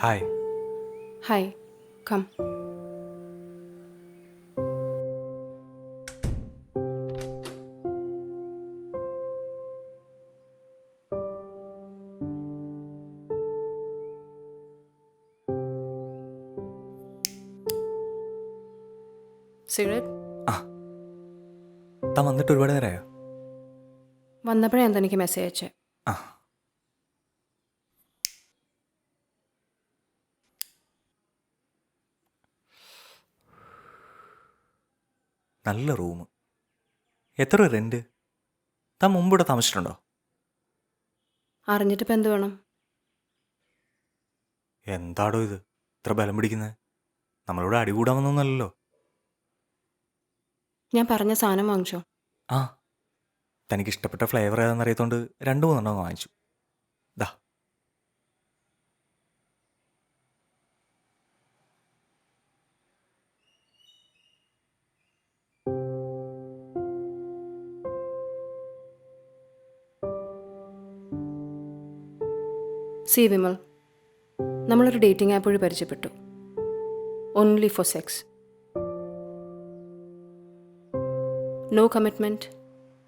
Hi. Hi, come. Cigarette? ആ താൻ വന്നിട്ട് ഒരുപാട് നേരമായോ? വന്നപ്പോഴേ തനിക്ക് മെസ്സേജ് അയച്ചേ. ആ നല്ല റൂം. എത്ര റെൻറ്റ്? താൻ മുമ്പ് ഇവിടെ താമസിച്ചിട്ടുണ്ടോ? അറിഞ്ഞിട്ടിപ്പോൾ എന്ത് വേണം? എന്താടോ ഇത് ഇത്ര ബലം പിടിക്കുന്നത്? നമ്മളിവിടെ അടികൂടാമെന്നൊന്നുമല്ലല്ലോ. ഞാൻ പറഞ്ഞ സാധനം വാങ്ങിച്ചോ? ആ തനിക്ക് ഇഷ്ടപ്പെട്ട ഫ്ലേവർ ഏതാണെന്ന് അറിയാത്തോണ്ട് 2-3 വാങ്ങിച്ചു. ദാ. സി വിമൽ, നമ്മളൊരു ഡേറ്റിംഗ് ആപ്പ് വഴി പരിചയപ്പെട്ടു. Only for sex. No commitment,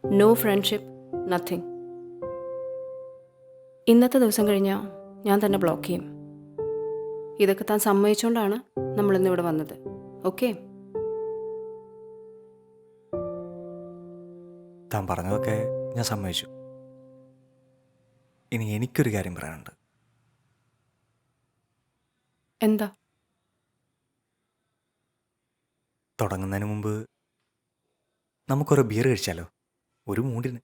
no friendship, nothing. ഇന്നത്തെ ദിവസം കഴിഞ്ഞാൽ ഞാൻ തന്നെ ബ്ലോക്ക് ചെയ്യും. ഇതൊക്കെ താൻ സമ്മതിച്ചുകൊണ്ടാണ് നമ്മളിന്നിവിടെ വന്നത്. ഓക്കെ? താൻ പറഞ്ഞതൊക്കെ ഞാൻ സമ്മതിച്ചു. ഇനി എനിക്കൊരു കാര്യം പറയാനുണ്ട്. എന്താ? തുടങ്ങുന്നതിന് മുമ്പ് നമുക്കൊരു ബിയർ കഴിച്ചാലോ? ഒരു മൂടിന്.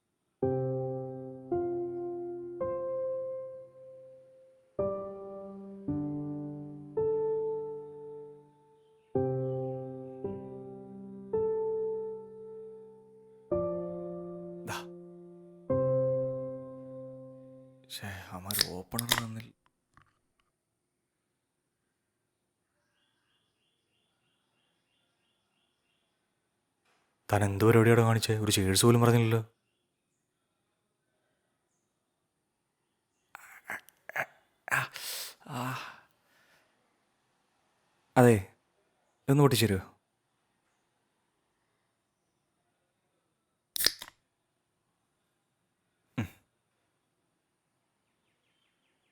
ദാ. ഛേ, അവന്മാർ ഓപ്പണർ തന്നില്ല. താൻ എന്തോ പരിപാടിയോടെ കാണിച്ചേ? ഒരു ചേഴ്സ് പോലും പറഞ്ഞില്ലല്ലോ. അതെ, ഇതൊന്ന് പൊട്ടിച്ചേരുമോ?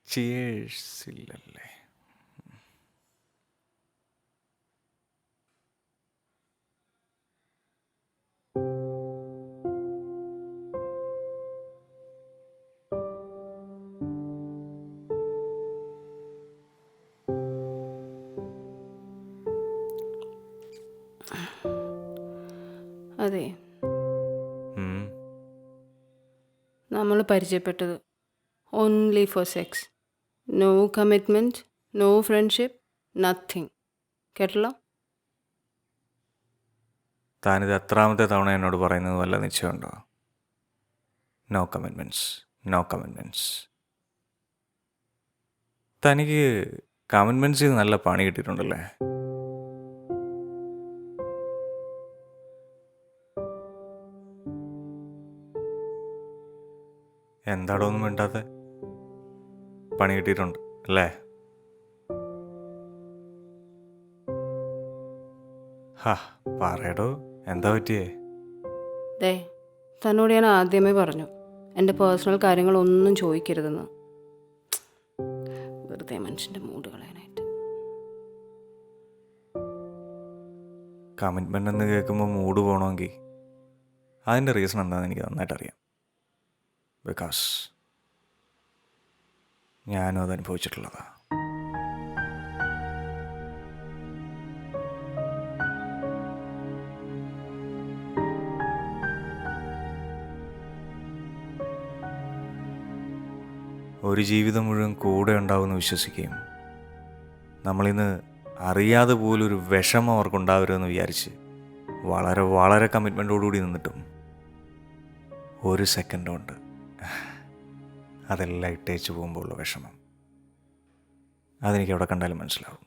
ചിയേഴ്സ് ഇല്ലല്ലേ? അതെ, ഉം. നമ്മൾ പരിചയപ്പെട്ടത് only for sex. No commitment, no friendship, nothing. കേട്ടല്ലോ? താനിത് എത്രാമത്തെ തവണ എന്നോട് പറയുന്നത് വല്ല നിശ്ചയമുണ്ടോ? No commitments, no commitments. തനിക്ക് കമ്മിറ്റ്മെൻറ്റ്സ് ചെയ്ത് നല്ല പണി കിട്ടിയിട്ടുണ്ടല്ലേ? എന്താടോ ഒന്നും മിണ്ടാത്തെ? പണി കിട്ടിയിട്ടുണ്ട് അല്ലേ? ഹാ, പറയടോ, എന്താ പറ്റിയേ? ദേ, തന്നോട് ഞാൻ ആദ്യമേ പറഞ്ഞു എൻ്റെ പേഴ്സണൽ കാര്യങ്ങളൊന്നും ചോദിക്കരുതെന്ന്. വെറുതെ മനുഷ്യൻ്റെ മൂഡ് കളയാനായിട്ട്. കമ്മിറ്റ്മെൻ്റ് എന്ന് കേൾക്കുമ്പോൾ മൂഡ് പോകണമെങ്കിൽ അതിൻ്റെ റീസൺ എന്താണെന്ന് എനിക്ക് നന്നായിട്ട് അറിയാം. ബിക്കോസ് ഞാനും അത് അനുഭവിച്ചിട്ടുള്ളതാണ്. ഒരു ജീവിതം മുഴുവൻ കൂടെ ഉണ്ടാവുമെന്ന് വിശ്വസിക്കുകയും നമ്മളിന്ന് അറിയാതെ പോലും ഒരു വിഷമം അവർക്കുണ്ടാവരുമെന്ന് വിചാരിച്ച് വളരെ വളരെ കമ്മിറ്റ്മെൻറ്റോടുകൂടി നിന്നിട്ടും ഒരു സെക്കൻഡ് കൊണ്ട് അതെല്ലാം ഇട്ടേച്ച് പോകുമ്പോൾ ഉള്ള വിഷമം അതെനിക്ക് എവിടെ കണ്ടാലും മനസ്സിലാവും.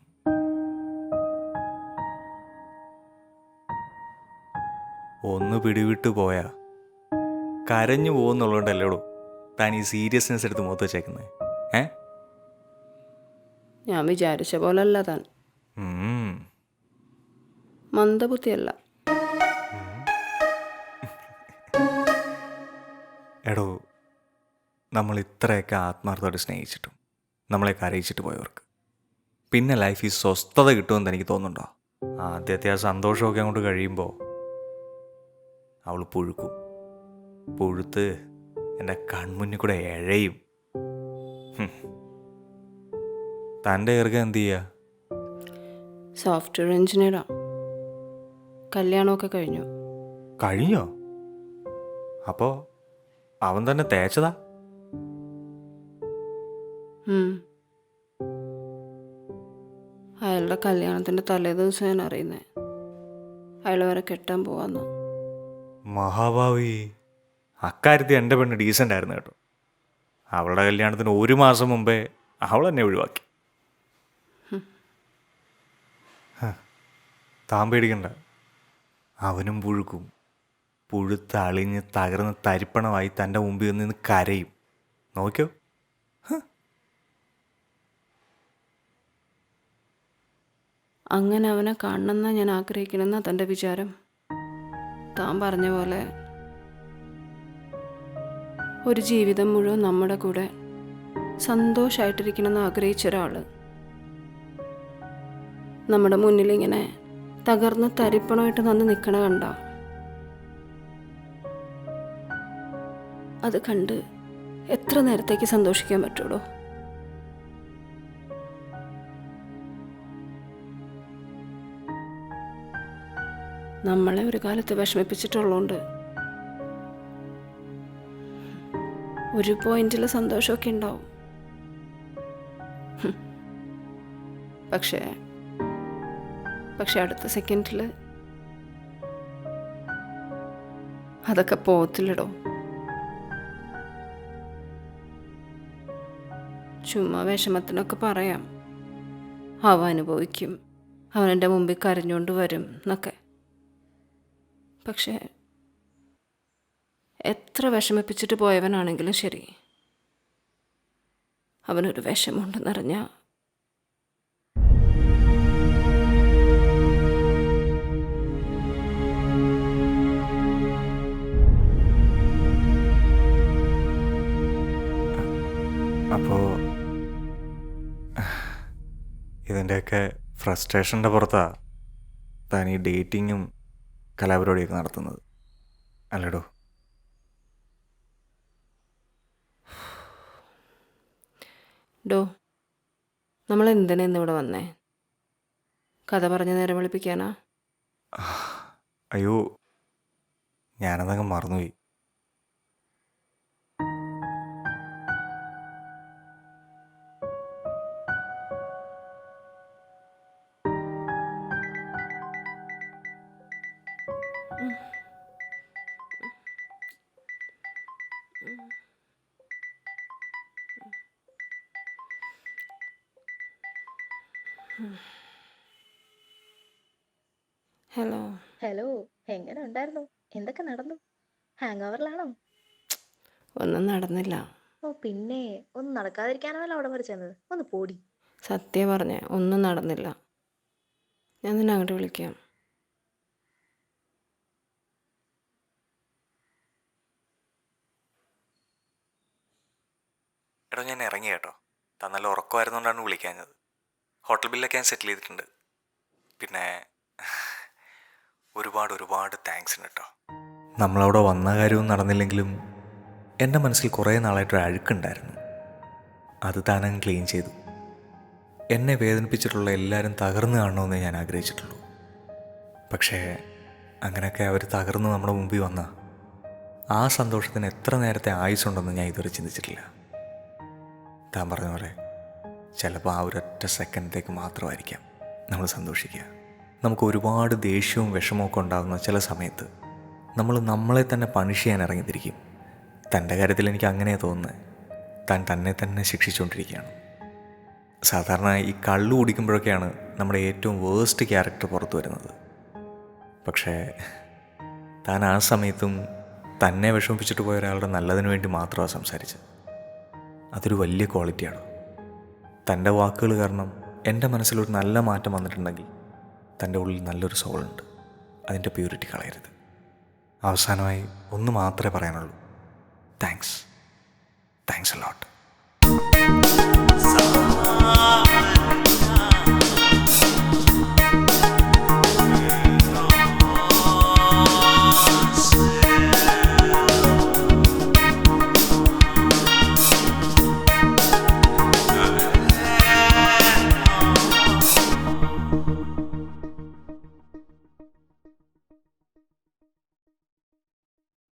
ഒന്ന് പിടിവിട്ട് പോയാൽ കരഞ്ഞു പോകുന്നുള്ളതുകൊണ്ടല്ലേടോ താൻ ഈ സീരിയസ്നെസ് എടുത്ത് മുഖത്ത് വെച്ചേക്കുന്നത്? ഞാൻ വിചാരിച്ച പോലല്ല താൻ. ഉം. മന്ദബുദ്ധിയല്ല. എടോ, നമ്മൾ ഇത്രയൊക്കെ ആത്മാർത്ഥമായിട്ട് സ്നേഹിച്ചിട്ടും നമ്മളെ കരയിച്ചിട്ട് പോയവർക്ക് പിന്നെ ലൈഫിൽ സ്വസ്ഥത കിട്ടുമെന്ന് എനിക്ക് തോന്നുന്നുണ്ടോ? ആദ്യത്തെ ആ സന്തോഷമൊക്കെ അങ്ങോട്ട് കഴിയുമ്പോൾ അവൾ പുഴുക്കും. പുഴുത്ത് എൻ്റെ കൺമുന്നിൽ കൂടെ എഴയും. തൻ്റെ ഏർക്കം എന്ത് ചെയ്യുക? സോഫ്റ്റ്വെയർ എഞ്ചിനീയറാ. കല്യാണമൊക്കെ കഴിഞ്ഞു. കഴിഞ്ഞോ? അപ്പോൾ അവൻ തന്നെ തേച്ചതാ? അയാളുടെ കല്യാണത്തിൻ്റെ തലേ ദിവസം ഞാൻ അറിയുന്നേ അയാൾ വരെ കെട്ടാൻ പോവാന്ന്. മഹാഭാവി, അക്കാര്യത്തിൽ എൻ്റെ പെണ്ണ് ഡീസൻ്റ് ആയിരുന്നു കേട്ടോ. അവളുടെ കല്യാണത്തിന് 1 മാസം മുമ്പേ അവൾ എന്നെ ഒഴിവാക്കി. താൻ പേടിക്കണ്ട, അവനും പുഴുക്കും. പുഴുത്ത് അളിഞ്ഞ് തകർന്ന് തരിപ്പണമായി തൻ്റെ മുമ്പിൽ നിന്ന് കരയും. നോക്കിയോ? അങ്ങനെ അവനെ കാണണമെന്നാണ് ഞാൻ ആഗ്രഹിക്കണമെന്നാ തൻ്റെ വിചാരം? താൻ പറഞ്ഞ പോലെ ഒരു ജീവിതം മുഴുവൻ നമ്മുടെ കൂടെ സന്തോഷമായിട്ടിരിക്കണമെന്ന് ആഗ്രഹിച്ച ഒരാൾ നമ്മുടെ മുന്നിലിങ്ങനെ തകർന്ന് തരിപ്പണമായിട്ട് നന്ന് നിൽക്കണ കണ്ട അത് കണ്ട് എത്ര നേരത്തേക്ക് സന്തോഷിക്കാൻ പറ്റുള്ളൂ? നമ്മളെ ഒരു കാലത്ത് വിഷമിപ്പിച്ചിട്ടുള്ളതുകൊണ്ട് ഒരു പോയിന്റിൽ സന്തോഷമൊക്കെ ഉണ്ടാവും. പക്ഷേ അടുത്ത സെക്കൻഡിൽ അതൊക്കെ പോകത്തില്ലടോ. ചുമ്മാ വിഷമത്തിനൊക്കെ പറയാം, അവ അനുഭവിക്കും, അവനെൻ്റെ മുമ്പിൽ കരഞ്ഞുകൊണ്ട് വരും എന്നൊക്കെ. പക്ഷേ എത്ര വിഷമിപ്പിച്ചിട്ട് പോയവനാണെങ്കിലും ശരി, അവനൊരു വിഷമമുണ്ടെന്നറിഞ്ഞാൽ അപ്പോൾ ഇതിൻ്റെയൊക്കെ ഫ്രസ്ട്രേഷൻ്റെ പുറത്താ താൻ ഈ ഡേറ്റിങ്ങും കലാപരിപാടിയൊക്കെ നടത്തുന്നത് അല്ലേടോ? ഡോ, നമ്മൾ എന്തിനാ ഇന്നിവിടെ വന്നേ? കഥ പറഞ്ഞ് നേരം വിളിപ്പിക്കാനാ? അയ്യോ, ഞാനതങ്ങ് മറന്നുപോയി. ഹലോ. ഹലോ, എങ്ങനെ ഉണ്ടായിരുന്നു? എന്തൊക്കെ നടന്നു? ഹാങ് ഓവറിലാണോ? ഒന്നും നടന്നില്ല. ഓ പിന്നെ, ഒന്നും നടക്കാതിരിക്കാനാണല്ലോ അവിടെ വരെ ചെന്നത്. ഒന്ന് പോടി. സത്യം പറഞ്ഞേ, ഒന്നും നടന്നില്ല. ഞാൻ നിന്നെ അങ്ങോട്ട് വിളിക്കാം. എടോ, ഞാൻ ഇറങ്ങി കേട്ടോ. താൻ നല്ല ഉറക്കമായിരുന്നുകൊണ്ടാണ് വിളിക്കാഞ്ഞത്. ഹോട്ടൽ ബില്ലൊക്കെ ഞാൻ സെറ്റിൽ ചെയ്തിട്ടുണ്ട്. പിന്നെ ഒരുപാട് താങ്ക്സ് ഉണ്ട് കേട്ടോ. നമ്മളവിടെ വന്ന കാര്യവും നടന്നില്ലെങ്കിലും എൻ്റെ മനസ്സിൽ കുറേ നാളായിട്ടൊരു അഴുക്കുണ്ടായിരുന്നു. അത് താനങ്ങ് ക്ലീൻ ചെയ്തു. എന്നെ വേദനിപ്പിച്ചിട്ടുള്ള എല്ലാവരും തകർന്നു കാണണമെന്ന് ഞാൻ ആഗ്രഹിച്ചിട്ടുള്ളൂ. പക്ഷേ അങ്ങനെയൊക്കെ അവർ തകർന്ന് നമ്മുടെ മുമ്പിൽ വന്ന ആ സന്തോഷത്തിന് എത്ര നേരത്തെ ആയുസ്സുണ്ടെന്ന് ഞാൻ ഇതുവരെ ചിന്തിച്ചിട്ടില്ല. താൻ പറഞ്ഞ പോലെ ചിലപ്പോൾ ആ ഒരൊറ്റ സെക്കൻഡിലേക്ക് മാത്രമായിരിക്കാം നമ്മൾ സന്തോഷിക്കുക. നമുക്ക് ഒരുപാട് ദേഷ്യവും വിഷമമൊക്കെ ഉണ്ടാകുന്ന ചില സമയത്ത് നമ്മൾ നമ്മളെ തന്നെ പണിഷ് ചെയ്യാൻ ഇറങ്ങിത്തിരിക്കും. തൻ്റെ കാര്യത്തിൽ എനിക്ക് അങ്ങനെയാണ് തോന്നുന്നത്. താൻ തന്നെ തന്നെ ശിക്ഷിച്ചുകൊണ്ടിരിക്കുകയാണ്. സാധാരണ ഈ കള്ളു കുടിക്കുമ്പോഴൊക്കെയാണ് നമ്മുടെ ഏറ്റവും വേസ്റ്റ് ക്യാരക്ടർ പുറത്തു വരുന്നത്. പക്ഷേ താൻ ആ സമയത്തും തന്നെ വിഷമിപ്പിച്ചിട്ട് പോയ ഒരാളുടെ നല്ലതിന് വേണ്ടി മാത്രമാണ് സംസാരിച്ചത്. അതൊരു വലിയ ക്വാളിറ്റിയാണ്. തൻ്റെ വാക്കുകൾ കാരണം എൻ്റെ മനസ്സിലൊരു നല്ല മാറ്റം വന്നിട്ടുണ്ടെങ്കിൽ തൻ്റെ ഉള്ളിൽ നല്ലൊരു സോളുണ്ട്. അതിൻ്റെ പ്യൂരിറ്റി കളയരുത്. അവസാനമായി ഒന്ന് മാത്രമേ പറയാനുള്ളൂ. Thanks a lot.